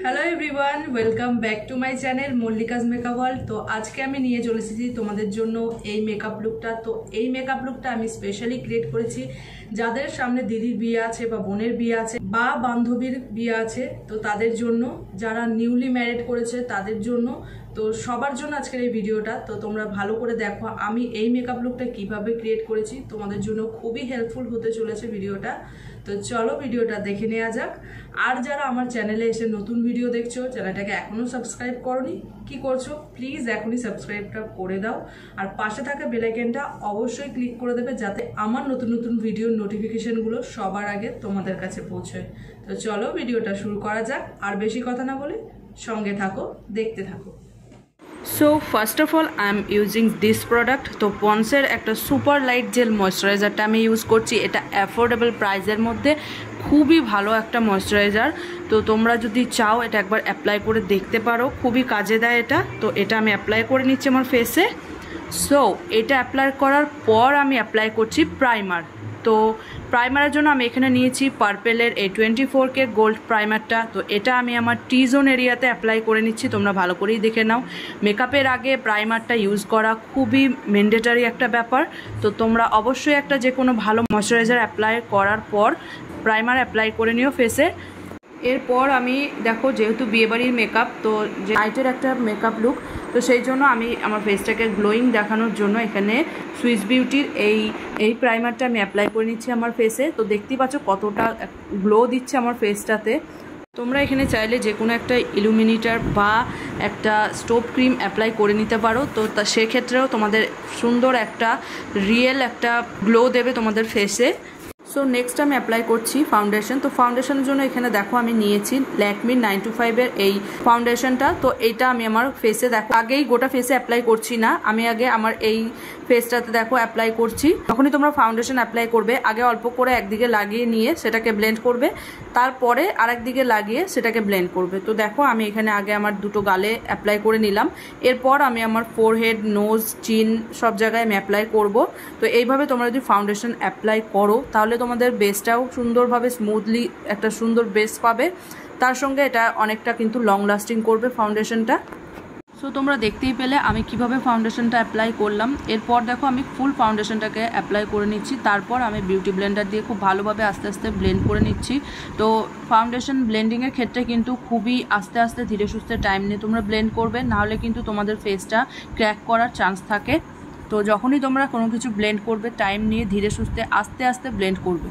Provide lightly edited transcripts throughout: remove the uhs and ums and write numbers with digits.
Hello everyone, welcome back to my channel Mallika's makeup world. তো আজকে আমি নিয়ে চলে এসেছি তোমাদের জন্য এই মেকআপ লুকটা। তো এই মেকআপ লুকটা আমি স্পেশালি ক্রিয়েট করেছি যাদের সামনে দিদির বিয়ে আছে বা বোনের বিয়ে আছে বা বান্ধবীর বিয়ে আছে, তো তাদের জন্য, যারা নিউলি ম্যারিড করেছে তাদের জন্য, তো সবার জন্য আজকের এই ভিডিওটা। তো তোমরা ভালো করে দেখো আমি এই মেকআপ লুকটা কিভাবে ক্রিয়েট করেছি, তোমাদের জন্য খুবই হেল্পফুল হতে চলেছে ভিডিওটা। তো চলো ভিডিওটা দেখে নেওয়া যাক। আর যারা আমার চ্যানেলে এসে নতুন ভিডিও দেখছো, চ্যানেলটাকে এখনো সাবস্ক্রাইব করনি, কি করছো? প্লিজ এখনই সাবস্ক্রাইবটা করে দাও, আর পাশে থাকা বেল আইকনটা অবশ্যই ক্লিক করে দেবে যাতে আমার নতুন নতুন ভিডিওর নোটিফিকেশনগুলো সবার আগে তোমাদের কাছে পৌঁছয়। তো চলো ভিডিওটা শুরু করা যাক, আর বেশি কথা না বলে সঙ্গে থাকো, দেখতে থাকো। So first of all I am using this product. তো পন্সের একটা সুপার লাইট জেল ময়শ্চারাইজারটা আমি ইউজ করছি। এটা অ্যাফোর্ডেবল প্রাইসের মধ্যে খুবই ভালো একটা ময়শ্চারাইজার। তো তোমরা যদি চাও এটা একবার অ্যাপ্লাই করে দেখতে পারো, খুবই কাজে দেয় এটা। তো এটা আমি অ্যাপ্লাই করে নিচ্ছি আমার ফেসে। সো এটা অ্যাপ্লাই করার পর আমি অ্যাপ্লাই করছি প্রাইমার। তো প্রাইমারের জন্য আমি এখানে নিয়েছি পার্পেলের A24K গোল্ড প্রাইমারটা। তো এটা আমি আমার টি জোন এরিয়াতে অ্যাপ্লাই করে নিচ্ছি, তোমরা ভালো করেই দেখে নাও। মেকআপের আগে প্রাইমারটা ইউজ করা খুবই ম্যান্ডেটরি একটা ব্যাপার। তো তোমরা অবশ্যই একটা যে কোনো ভালো ময়শ্চারাইজার অ্যাপ্লাই করার পর প্রাইমার অ্যাপ্লাই করে নিও ফেসে। এরপর আমি দেখো, যেহেতু বিয়েবাড়ির মেকআপ, তো যে নাইটের একটা মেকআপ লুক, তো সেই জন্য আমি আমার ফেসটাকে গ্লোয়িং দেখানোর জন্য এখানে সুইস বিউটির এই প্রাইমারটা আমি অ্যাপ্লাই করে নিচ্ছি আমার ফেসে। তো দেখতেই পাচ্ছ কতটা গ্লো দিচ্ছে আমার ফেসটাতে। তোমরা এখানে চাইলে যে কোনো একটা ইলুমিনেটর বা একটা স্টোভ ক্রিম অ্যাপ্লাই করে নিতে পারো। তো সেক্ষেত্রেও তোমাদের সুন্দর একটা রিয়েল একটা গ্লো দেবে তোমাদের ফেসে। সো নেক্সট আমি অ্যাপ্লাই করছি ফাউন্ডেশন। তো ফাউন্ডেশনের জন্য এখানে দেখো আমি নিয়েছি ল্যাকমির 925-এর এই ফাউন্ডেশনটা। তো এইটা আমি আমার ফেসে দেখো আগেই গোটা ফেসে অ্যাপ্লাই করছি না, আমি আগে আমার এই ফেসটাতে দেখো অ্যাপ্লাই করছি। যখনই তোমরা ফাউন্ডেশন অ্যাপ্লাই করবে আগে অল্প করে একদিকে লাগিয়ে নিয়ে সেটাকে ব্লেন্ড করবে, তারপরে আরেক দিকে লাগিয়ে সেটাকে ব্লেন্ড করবে। তো দেখো আমি এখানে আগে আমার দুটো গালে অ্যাপ্লাই করে নিলাম, এরপর আমি আমার ফোরহেড, নোজ, চিন সব জায়গায় আমি অ্যাপ্লাই করব। তো এইভাবে তোমরা যদি ফাউন্ডেশন অ্যাপ্লাই করো তাহলে তোমাদের বেসটাও সুন্দরভাবে স্মুথলি একটা সুন্দর বেস পাবে। তার সঙ্গে এটা অনেকটা কিন্তু লং লাস্টিং করবে ফাউন্ডেশনটা। সো তোমরা দেখতেই পেলে আমি কিভাবে ফাউন্ডেশনটা অ্যাপ্লাই করলাম। এরপর দেখো আমি ফুল ফাউন্ডেশনটাকে অ্যাপ্লাই করে নিচ্ছি, তারপর আমি বিউটি ব্লেন্ডার দিয়ে খুব ভালোভাবে আস্তে আস্তে ব্লেন্ড করে নিচ্ছি। তো ফাউন্ডেশন ব্লেন্ডিংয়ের ক্ষেত্রে কিন্তু খুবই আস্তে আস্তে ধীরে সুস্থে টাইম নিয়ে তোমরা ব্লেন্ড করবে, নাহলে কিন্তু তোমাদের ফেসটা ক্র্যাক করার চান্স থাকে। তো যখনই তোমরা কোনো কিছু ব্লেন্ড করবে টাইম নিয়ে ধীরে সুস্থে আস্তে আস্তে ব্লেন্ড করবে।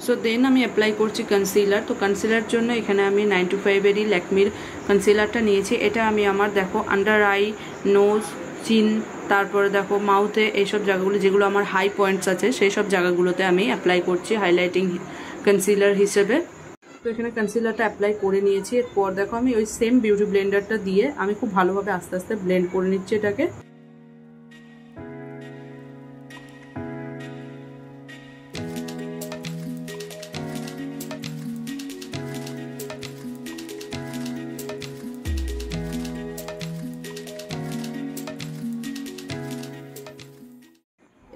সো দেন আমি অ্যাপ্লাই করছি কনসিলার। তো কনসিলার জন্য এখানে আমি 925-এরই ল্যাকমির কনসিলারটা নিয়েছি। এটা আমি আমার দেখো আন্ডার আই, নোজ, চিন, তারপরে দেখো মাউথে, এইসব জায়গাগুলো যেগুলো আমার হাই পয়েন্টস আছে সেই সব জায়গাগুলোতে আমি অ্যাপ্লাই করছি হাইলাইটিং কনসিলার হিসেবে। তো এখানে কনসিলারটা অ্যাপ্লাই করে নিয়েছি। এরপর দেখো আমি ওই সেম বিউটি ব্লেন্ডারটা দিয়ে আমি খুব ভালোভাবে আস্তে আস্তে ব্লেন্ড করে নিচ্ছি এটাকে।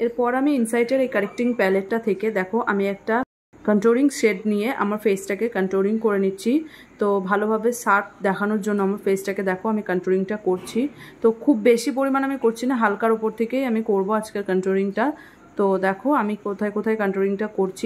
এরপর আমি ইনসাইটের এই কারেক্টিং প্যালেটটা থেকে দেখো আমি একটা কন্ট্রোলিং শেড নিয়ে আমার ফেসটাকে কন্ট্রোলিং করে নিচ্ছি। তো ভালোভাবে শার্প দেখানোর জন্য আমার ফেসটাকে দেখো আমি কন্ট্রোলিংটা করছি। তো খুব বেশি পরিমাণ আমি করছি না, হালকার উপর থেকেই আমি করব আজকের কন্ট্রোলিংটা। তো দেখো আমি কোথায় কোথায় কন্ট্রোলিংটা করছি।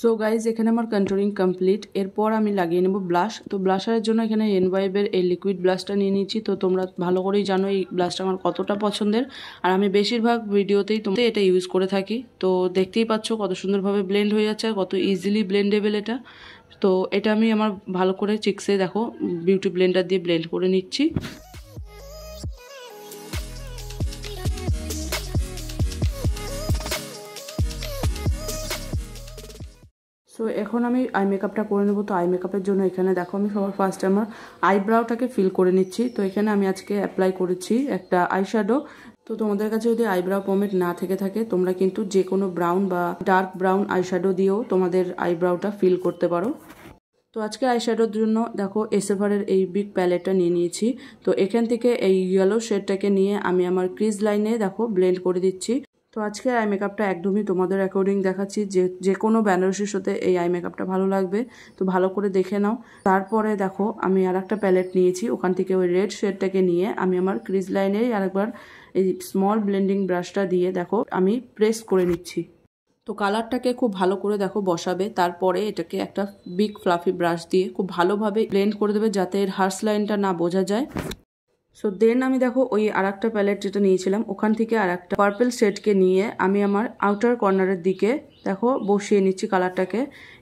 সো গাইজ এখানে আমার কন্ট্রোলিং কমপ্লিট। এরপর আমি লাগিয়ে নেব ব্লাশ। তো ব্লাশারের জন্য এখানে এনওয়াইবের এই লিকুইড ব্লাশটা নিয়ে নিচ্ছি। তো তোমরা ভালো করেই জানো এই ব্লাশটা আমার কতটা পছন্দের, আর আমি বেশিরভাগ ভিডিওতেই তোমাদের এটা ইউজ করে থাকি। তো দেখতেই পাচ্ছ কত সুন্দরভাবে ব্লেন্ড হয়ে যাচ্ছে আর কত ইজিলি ব্লেন্ডেবল এটা। তো এটা আমি আমার ভালো করে চিক্সে দেখো বিউটি ব্লেন্ডার দিয়ে ব্লেন্ড করে নিচ্ছি। সো এখন আমি আই মেকআপটা করে নেবো। তো আই মেকআপের জন্য এখানে দেখো আমি সবার ফার্স্টে আমার আইব্রাউটাকে ফিল করে নিচ্ছি। তো এখানে আমি আজকে অ্যাপ্লাই করেছি একটা আইশ্যাডো। তো তোমাদের কাছে যদি আইব্রাউ পমেড না থেকে থাকে তোমরা কিন্তু যে কোনো ব্রাউন বা ডার্ক ব্রাউন আইশ্যাডো দিয়েও তোমাদের আইব্রাউটা ফিল করতে পারো। তো আজকে আইশ্যাডোর জন্য দেখো এসএফআরের এই বিগ প্যালেটটা নিয়ে নিয়েছি। তো এখান থেকে এই ইয়েলো শেডটাকে নিয়ে আমি আমার ক্রিজ লাইনে দেখো ব্লেন্ড করে দিচ্ছি। তো আজকে আই মেকআপটা একদমই তোমাদের অ্যাকর্ডিং দেখাচ্ছি, যে কোনো বেনারসির সাথে এই আই মেকআপটা ভালো লাগবে। তো ভালো করে দেখে নাও। তারপরে দেখো আমি আর একটা প্যালেট নিয়েছি, ওখান থেকে ওই রেড শেডটাকে নিয়ে আমি আমার ক্রিজ লাইনে আরেকবার এই স্মল ব্লেন্ডিং ব্রাশটা দিয়ে দেখো আমি প্রেস করে নিচ্ছি। তো কালারটাকে খুব ভালো করে দেখো বসাবে, তারপরে এটাকে একটা বিগ ফ্লাফি ব্রাশ দিয়ে খুব ভালোভাবে ব্লেন্ড করে দেবে যাতে এর হার্স লাইনটা না বোঝা যায়। সো দেন আমি দেখো ওই আর একটা প্যালেট যেটা নিয়েছিলাম ওখান থেকে আর একটা পার্পল শেডকে নিয়ে আমি আমার আউটার কর্নারের দিকে দেখো বসিয়ে নিচ্ছি কালারটাকে।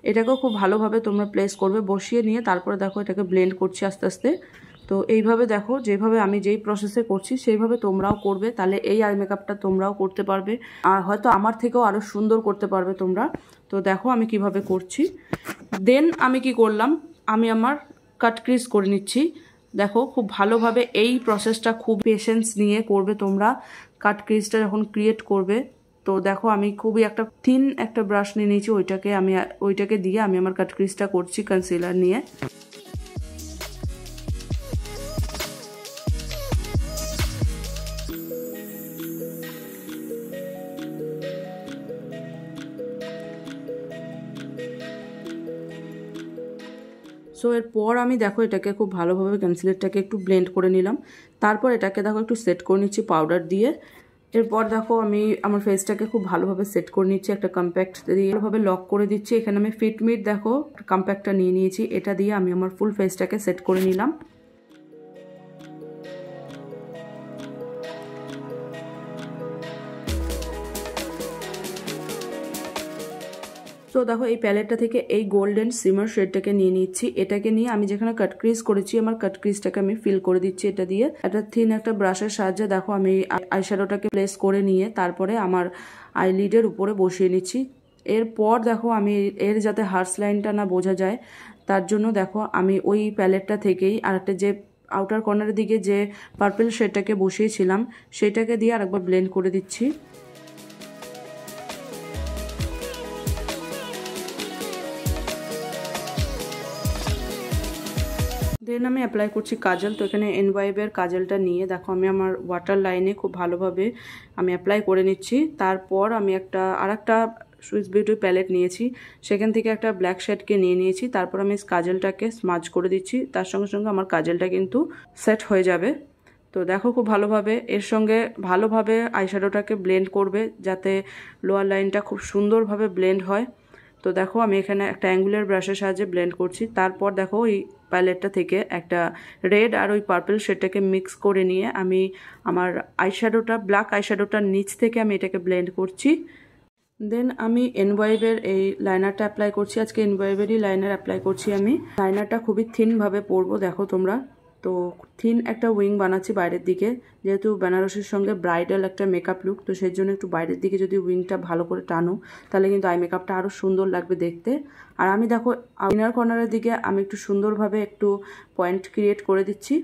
এটাকেও খুব ভালোভাবে তোমরা প্লেস করবে, বসিয়ে নিয়ে তারপরে দেখো এটাকে ব্লেন্ড করছি আস্তে আস্তে। তো এইভাবে দেখো যেভাবে আমি যেই প্রসেসে করছি সেইভাবে তোমরাও করবে, তাহলে এই আই মেকআপটা তোমরাও করতে পারবে আর হয়তো আমার থেকেও আরও সুন্দর করতে পারবে তোমরা। তো দেখো আমি কিভাবে করছি। দেন আমি কি করলাম, আমি আমার কাট ক্রিজ করে নিচ্ছি। দেখো খুব ভালোভাবে এই প্রসেসটা খুব পেশেন্স নিয়ে করবে তোমরা কাট ক্রিজটা যখন ক্রিয়েট করবে। তো দেখো আমি খুবই একটা থিন একটা ব্রাশ নিয়ে নিয়েছি, ওইটাকে দিয়ে আমি আমার কাট ক্রিজটা করছি কনসিলার নিয়ে। সো এরপর আমি দেখো এটাকে খুব ভালোভাবে কনসিলারটাকে একটু ব্লেন্ড করে নিলাম। তারপর এটাকে দেখো একটু সেট করে নিচ্ছি পাউডার দিয়ে। এরপর দেখো আমি আমার ফেসটাকে খুব ভালোভাবে সেট করে নিচ্ছি, একটা কম্প্যাক্ট দিয়ে ভালোভাবে লক করে দিচ্ছি। এখানে আমি ফিটমিট দেখো কম্প্যাক্টটা নিয়ে নিয়েছি, এটা দিয়ে আমি আমার ফুল ফেসটাকে সেট করে নিলাম। তো দেখো এই প্যালেটটা থেকে এই গোল্ডেন সিমার শেডটাকে নিয়ে নিচ্ছি। এটাকে নিয়ে আমি যেখানে কাট ক্রিজ করেছি আমার কাট ক্রিজটাকে আমি ফিল করে দিচ্ছি এটা দিয়ে। একটা থিন একটা ব্রাশের সাহায্যে দেখো আমি আইশ্যাডোটাকে প্লেস করে নিয়ে তারপরে আমার আইলিডের উপরে বসিয়ে নিচ্ছি। এরপর দেখো আমি এর যাতে হার্স লাইনটা না বোঝা যায় তার জন্য দেখো আমি ওই প্যালেটটা থেকেই আরেকটা যে আউটার কর্নারের দিকে যে পার্পল শেডটাকে বসিয়েছিলাম সেটাকে দিয়ে আরেকবার ব্লেন্ড করে দিচ্ছি। দেন আমি অ্যাপ্লাই করছি কাজল। তো এখানে এনওয়াইবের কাজলটা নিয়ে দেখো আমি আমার ওয়াটার লাইনে খুব ভালোভাবে আমি অ্যাপ্লাই করে নিচ্ছি। তারপর আমি আর একটা সুইস বিউটি প্যালেট নিয়েছি, সেখান থেকে একটা ব্ল্যাক শেডকে নিয়ে নিয়েছি। তারপর আমি কাজলটাকে স্মাজ করে দিচ্ছি, তার সঙ্গে সঙ্গে আমার কাজলটা কিন্তু সেট হয়ে যাবে। তো দেখো খুব ভালোভাবে এর সঙ্গে ভালোভাবে আইশ্যাডোটাকে ব্লেন্ড করবে যাতে লোয়ার লাইনটা খুব সুন্দরভাবে ব্লেন্ড হয়। তো দেখো আমি এখানে একটা অ্যাঙ্গুলার ব্রাশের সাহায্যে ব্লেন্ড করছি। তারপর দেখো ওই প্যালেটটা থেকে একটা রেড আর ওই পার্পল শেডটাকে মিক্স করে নিয়ে আমি আমার আইশ্যাডোটা ব্ল্যাক আইশ্যাডোটার নিচ থেকে আমি এটাকে ব্লেন্ড করছি। দেন আমি এনওয়াইবের এই লাইনারটা অ্যাপ্লাই করছি। আজকে এনওয়াইবেরই লাইনার অ্যাপ্লাই করছি আমি। লাইনারটা খুবই থিনভাবে পরবো দেখো তোমরা। তো থিন একটা উইং বানাচ্ছি বাইরের দিকে, যেহেতু বেনারসির সঙ্গে ব্রাইডাল একটা মেকআপ লুক, তো সেই জন্য একটু বাইরের দিকে যদি উইংটা ভালো করে টানো তাহলে কিন্তু আই মেকআপটা আরও সুন্দর লাগবে দেখতে। আর আমি দেখো ইনার কর্নারের দিকে আমি একটু সুন্দরভাবে একটু পয়েন্ট ক্রিয়েট করে দিচ্ছি।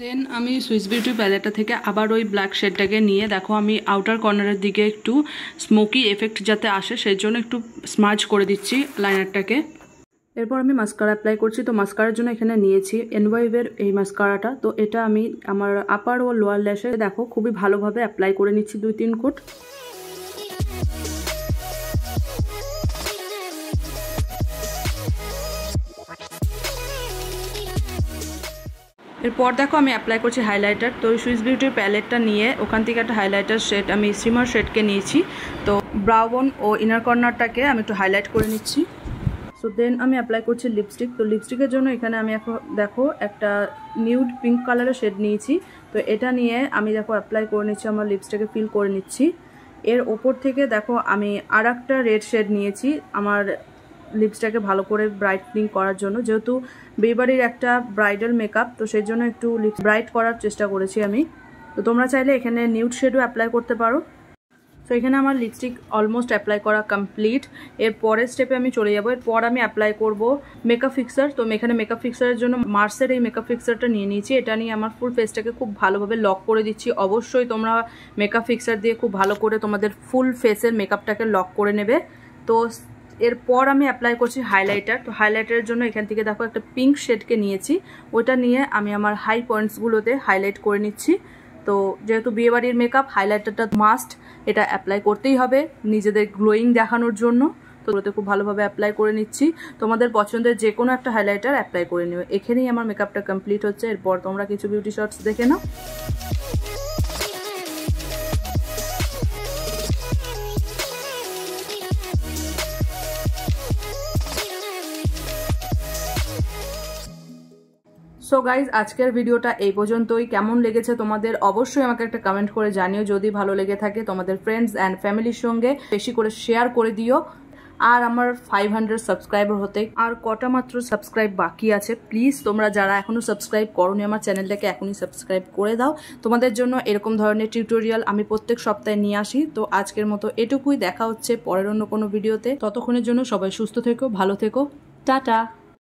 দেন আমি সুইস বিউটি প্যালেটটা থেকে আবার ওই ব্ল্যাক শেডটাকে নিয়ে দেখো আমি আউটার কর্নারের দিকে একটু স্মোকি এফেক্ট যাতে আসে সেই জন্য একটু স্মাজ করে দিচ্ছি লাইনারটাকে। এরপর আমি মাস্কারা অ্যাপ্লাই করছি। তো মাস্কারার জন্য এখানে নিয়েছি এনওয়াইবের এই মাস্কারাটা। তো এটা আমি আমার আপার ও লোয়ার ল্যাশে দেখো খুবই ভালোভাবে অ্যাপ্লাই করে নিচ্ছি 2-3 কোট। এরপর দেখো আমি অ্যাপ্লাই করছি হাইলাইটার। তো সুইস বিউটির প্যালেটটা নিয়ে ওখান থেকে একটা হাইলাইটার শেড, আমি স্টিমার শেডকে নিয়েছি। তো ব্রাউ বোন ও ইনার কর্নারটাকে আমি একটু হাইলাইট করে নিচ্ছি। সো দেন আমি অ্যাপ্লাই করছি লিপস্টিক। তো লিপস্টিকের জন্য এখানে আমি এখন দেখো একটা নিউড পিঙ্ক কালারের শেড নিয়েছি। তো এটা নিয়ে আমি দেখো অ্যাপ্লাই করে নিচ্ছি, আমার লিপস্টিকে ফিল করে নিচ্ছি। এর ওপর থেকে দেখো আমি আর একটা রেড শেড নিয়েছি আমার লিপসটাকে ভালো করে ব্রাইটনিং করার জন্য। যেহেতু বিয়েবাড়ির একটা ব্রাইডাল মেকআপ, তো সেই জন্য একটু লিপস ব্রাইট করার চেষ্টা করেছি আমি। তো তোমরা চাইলে এখানে নিউড শেডও অ্যাপ্লাই করতে পারো। তো এখানে আমার লিপস্টিক অলমোস্ট অ্যাপ্লাই করা কমপ্লিট। এর পরের স্টেপে আমি চলে যাবো। এরপর আমি অ্যাপ্লাই করব মেকআপ ফিক্সার। তো এখানে মেকআপ ফিক্সারের জন্য মার্সের এই মেকআপ ফিক্সারটা নিয়ে নিয়েছি। এটা নিয়ে আমার ফুল ফেসটাকে খুব ভালোভাবে লক করে দিচ্ছি। অবশ্যই তোমরা মেকআপ ফিক্সার দিয়ে খুব ভালো করে তোমাদের ফুল ফেসের মেকআপটাকে লক করে নেবে। তো এরপর আমি অ্যাপ্লাই করছি হাইলাইটার। তো হাইলাইটারের জন্য এখান থেকে দেখো একটা পিঙ্ক শেডকে নিয়েছি। ওইটা নিয়ে আমি আমার হাই পয়েন্টসগুলোতে হাইলাইট করে নিচ্ছি। তো যেহেতু বিয়েবাড়ির মেকআপ, হাইলাইটারটা মাস্ট, এটা অ্যাপ্লাই করতেই হবে নিজেদের গ্লোয়িং দেখানোর জন্য। তো ওতে খুব ভালোভাবে অ্যাপ্লাই করে নিচ্ছি। তোমাদের পছন্দের যে কোনো একটা হাইলাইটার অ্যাপ্লাই করে নিও। এখানেই আমার মেকআপটা কমপ্লিট হচ্ছে। এরপর তোমরা কিছু বিউটি শর্টস দেখে নাও। সো গাইজ, আজকের ভিডিওটা এই পর্যন্তই। কেমন লেগেছে তোমাদের অবশ্যই আমাকে একটা কমেন্ট করে জানিও। যদি ভালো লেগে থাকে তোমাদের ফ্রেন্ডস অ্যান্ড ফ্যামিলির সঙ্গে বেশি করে শেয়ার করে দিও। আর আমার 500 সাবস্ক্রাইবার হতে আর কটা মাত্র সাবস্ক্রাইব বাকি আছে। প্লিজ তোমরা যারা এখনো সাবস্ক্রাইব করোনি আমার চ্যানেলটাকে এখনই সাবস্ক্রাইব করে দাও। তোমাদের জন্য এরকম ধরনের টিউটোরিয়াল আমি প্রত্যেক সপ্তাহে নিয়ে আসি। তো আজকের মতো এটুকুই। দেখা হচ্ছে পরের অন্য কোনো ভিডিওতে। ততক্ষণের জন্য সবাই সুস্থ থেকো, ভালো থেকো, টাটা।